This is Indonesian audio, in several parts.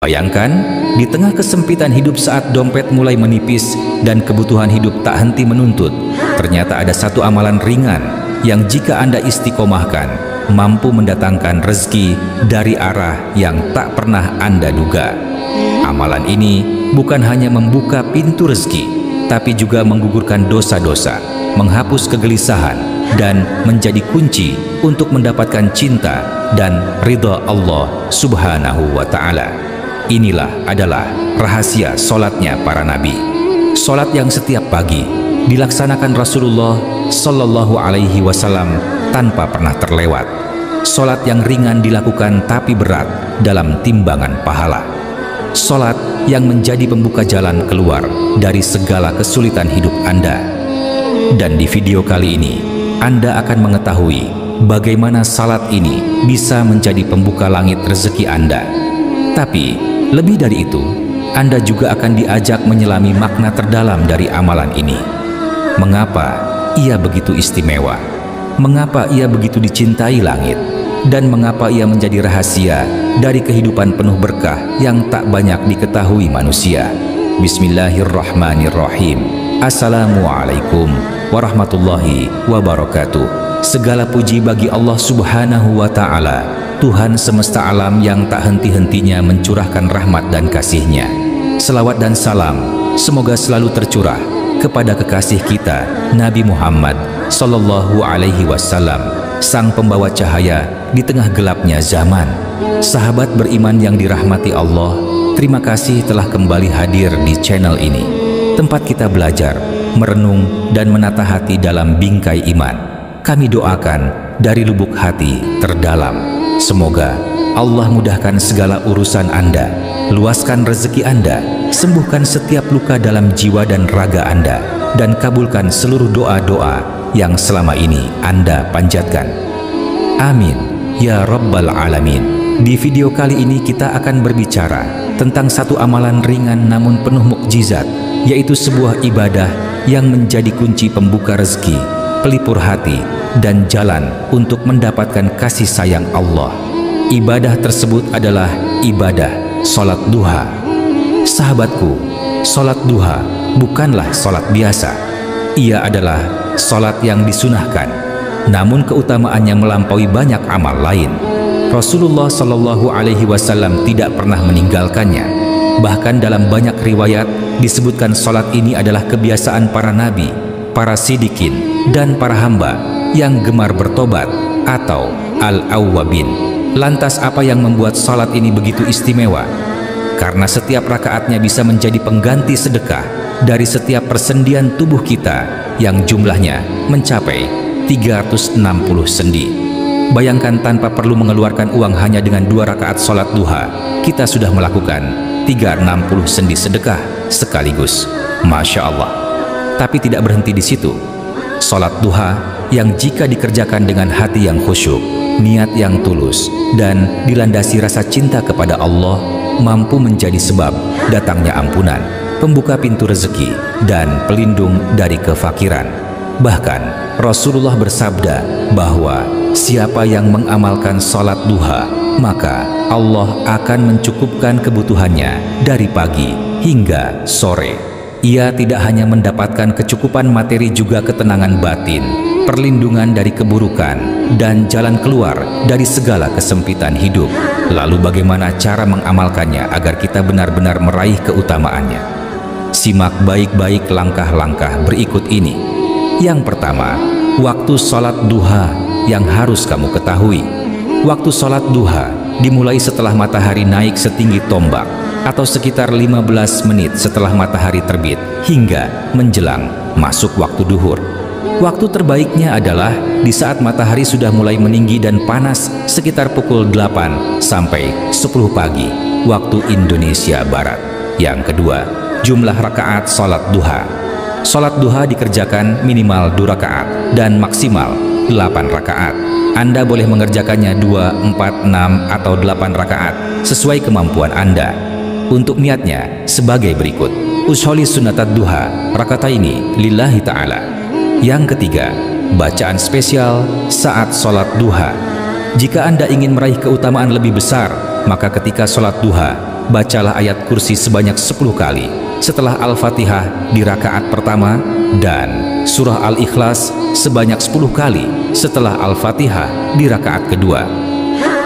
Bayangkan, di tengah kesempitan hidup saat dompet mulai menipis dan kebutuhan hidup tak henti menuntut, ternyata ada satu amalan ringan yang jika Anda istiqomahkan, mampu mendatangkan rezeki dari arah yang tak pernah Anda duga. Amalan ini bukan hanya membuka pintu rezeki, tapi juga menggugurkan dosa-dosa, menghapus kegelisahan, dan menjadi kunci untuk mendapatkan cinta dan ridha Allah Subhanahu wa Ta'ala. Inilah adalah rahasia solatnya para nabi. Solat yang setiap pagi dilaksanakan Rasulullah Sallallahu Alaihi Wasallam tanpa pernah terlewat. Solat yang ringan dilakukan tapi berat dalam timbangan pahala. Solat yang menjadi pembuka jalan keluar dari segala kesulitan hidup Anda. Dan di video kali ini, Anda akan mengetahui bagaimana salat ini bisa menjadi pembuka langit rezeki Anda. Tapi lebih dari itu, Anda juga akan diajak menyelami makna terdalam dari amalan ini. Mengapa ia begitu istimewa? Mengapa ia begitu dicintai langit? Dan mengapa ia menjadi rahasia dari kehidupan penuh berkah yang tak banyak diketahui manusia? Bismillahirrahmanirrahim. Assalamualaikum warahmatullahi wabarakatuh. Segala puji bagi Allah Subhanahu wa Ta'ala, Tuhan semesta alam yang tak henti-hentinya mencurahkan rahmat dan kasih-Nya. Selawat dan salam semoga selalu tercurah kepada kekasih kita Nabi Muhammad Sallallahu Alaihi Wasallam, sang pembawa cahaya di tengah gelapnya zaman. Sahabat beriman yang dirahmati Allah, terima kasih telah kembali hadir di channel ini, tempat kita belajar, merenung, dan menata hati dalam bingkai iman. Kami doakan dari lubuk hati terdalam, semoga Allah mudahkan segala urusan Anda, luaskan rezeki Anda, sembuhkan setiap luka dalam jiwa dan raga Anda, dan kabulkan seluruh doa-doa yang selama ini Anda panjatkan. Amin ya Rabbal Alamin. Di video kali ini kita akan berbicara tentang satu amalan ringan namun penuh mukjizat, yaitu sebuah ibadah yang menjadi kunci pembuka rezeki, pelipur hati, dan jalan untuk mendapatkan kasih sayang Allah. Ibadah tersebut adalah ibadah solat duha. Sahabatku, solat duha bukanlah solat biasa. Ia adalah solat yang disunahkan, namun keutamaannya melampaui banyak amal lain. Rasulullah Sallallahu Alaihi Wasallam tidak pernah meninggalkannya. Bahkan dalam banyak riwayat disebutkan solat ini adalah kebiasaan para nabi, para sidikin, dan para hamba yang gemar bertobat atau al-awwabin. Lantas apa yang membuat salat ini begitu istimewa? Karena setiap rakaatnya bisa menjadi pengganti sedekah dari setiap persendian tubuh kita yang jumlahnya mencapai 360 sendi. Bayangkan tanpa perlu mengeluarkan uang, hanya dengan 2 rakaat salat duha kita sudah melakukan 360 sendi sedekah sekaligus. Masya Allah. Tapi tidak berhenti di situ. Salat duha yang jika dikerjakan dengan hati yang khusyuk, niat yang tulus, dan dilandasi rasa cinta kepada Allah, mampu menjadi sebab datangnya ampunan, pembuka pintu rezeki, dan pelindung dari kefakiran. Bahkan Rasulullah bersabda bahwa siapa yang mengamalkan salat duha, maka Allah akan mencukupkan kebutuhannya dari pagi hingga sore. Ia tidak hanya mendapatkan kecukupan materi, juga ketenangan batin, perlindungan dari keburukan, dan jalan keluar dari segala kesempitan hidup. Lalu bagaimana cara mengamalkannya agar kita benar-benar meraih keutamaannya? Simak baik-baik langkah-langkah berikut ini. Yang pertama, waktu salat duha yang harus kamu ketahui. Waktu salat duha dimulai setelah matahari naik setinggi tombak, atau sekitar 15 menit setelah matahari terbit hingga menjelang masuk waktu duhur. Waktu terbaiknya adalah di saat matahari sudah mulai meninggi dan panas, sekitar pukul 8 sampai 10 pagi waktu Indonesia Barat. Yang kedua, jumlah rakaat salat duha. Salat duha dikerjakan minimal 2 rakaat dan maksimal 8 rakaat. Anda boleh mengerjakannya 2, 4, 6, atau 8 rakaat sesuai kemampuan Anda. Untuk niatnya sebagai berikut: usholi sunatat duha rakataini lillahi ta'ala. Yang ketiga, bacaan spesial saat sholat duha. Jika Anda ingin meraih keutamaan lebih besar, maka ketika sholat duha, bacalah ayat kursi sebanyak 10 kali setelah Al-Fatihah di rakaat pertama dan surah Al-Ikhlas sebanyak 10 kali setelah Al-Fatihah di rakaat kedua.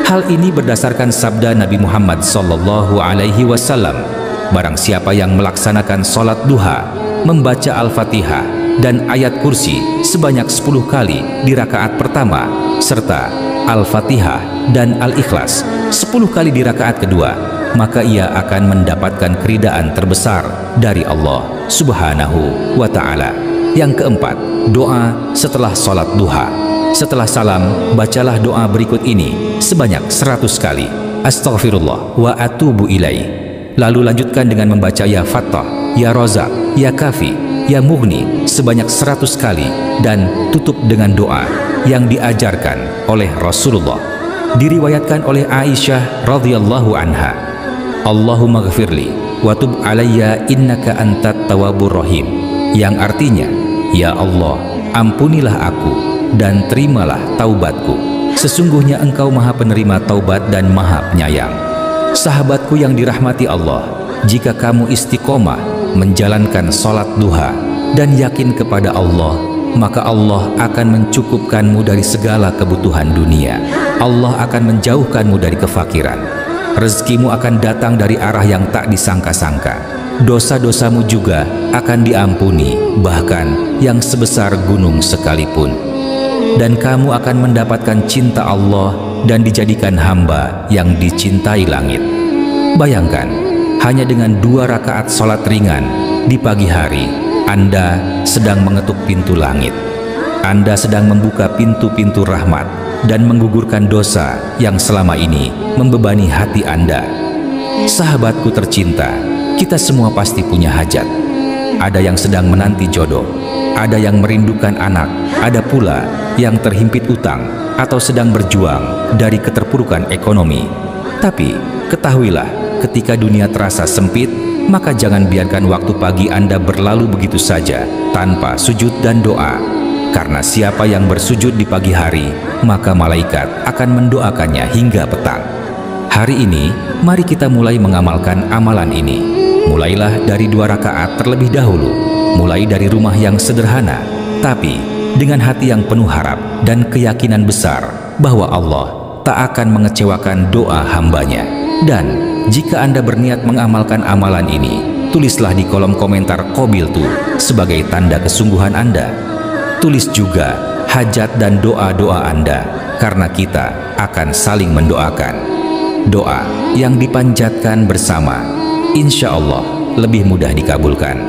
Hal ini berdasarkan sabda Nabi Muhammad SAW. Barang siapa yang melaksanakan sholat duha, membaca Al-Fatihah dan ayat kursi sebanyak 10 kali di rakaat pertama serta Al-Fatihah dan Al-Ikhlas 10 kali di rakaat kedua, maka ia akan mendapatkan keridaan terbesar dari Allah Subhanahu wa Ta'ala. Yang keempat, doa setelah sholat duha. Setelah salam, bacalah doa berikut ini sebanyak 100 kali. Astaghfirullah wa atubu ilaih. Lalu lanjutkan dengan membaca Ya Fattah, Ya Razak, Ya Kafi, Ya Mughni sebanyak 100 kali dan tutup dengan doa yang diajarkan oleh Rasulullah. Diriwayatkan oleh Aisyah radhiyallahu anha, Allahumma ghafirli wa tub alayya innaka antat tawwabur rahim, yang artinya, ya Allah, ampunilah aku dan terimalah taubatku, sesungguhnya engkau maha penerima taubat dan maha penyayang. Sahabatku yang dirahmati Allah, jika kamu istiqomah menjalankan sholat duha dan yakin kepada Allah, maka Allah akan mencukupkanmu dari segala kebutuhan dunia. Allah akan menjauhkanmu dari kefakiran. Rezekimu akan datang dari arah yang tak disangka-sangka. Dosa-dosamu juga akan diampuni, bahkan yang sebesar gunung sekalipun. Dan kamu akan mendapatkan cinta Allah dan dijadikan hamba yang dicintai langit. Bayangkan, hanya dengan 2 rakaat sholat ringan di pagi hari, Anda sedang mengetuk pintu langit. Anda sedang membuka pintu-pintu rahmat dan menggugurkan dosa yang selama ini membebani hati Anda. Sahabatku tercinta, kita semua pasti punya hajat. Ada yang sedang menanti jodoh, ada yang merindukan anak, ada pula yang terhimpit utang atau sedang berjuang dari keterpurukan ekonomi. Tapi ketahuilah, ketika dunia terasa sempit, maka jangan biarkan waktu pagi Anda berlalu begitu saja tanpa sujud dan doa. Karena siapa yang bersujud di pagi hari, maka malaikat akan mendoakannya hingga petang. Hari ini, mari kita mulai mengamalkan amalan ini. Mulailah dari 2 rakaat terlebih dahulu. Mulai dari rumah yang sederhana, tapi dengan hati yang penuh harap dan keyakinan besar bahwa Allah tak akan mengecewakan doa hambanya. Dan jika Anda berniat mengamalkan amalan ini, tulislah di kolom komentar Qabiltu sebagai tanda kesungguhan Anda. Tulis juga hajat dan doa-doa Anda, karena kita akan saling mendoakan. Doa yang dipanjatkan bersama, insya Allah lebih mudah dikabulkan.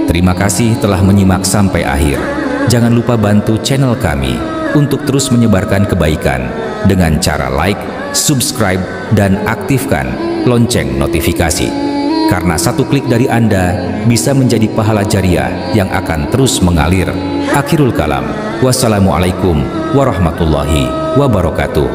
Terima kasih telah menyimak sampai akhir. Jangan lupa bantu channel kami untuk terus menyebarkan kebaikan dengan cara like, subscribe, dan aktifkan lonceng notifikasi. Karena 1 klik dari Anda bisa menjadi pahala jariah yang akan terus mengalir. Akhirul kalam. Wassalamualaikum warahmatullahi wabarakatuh.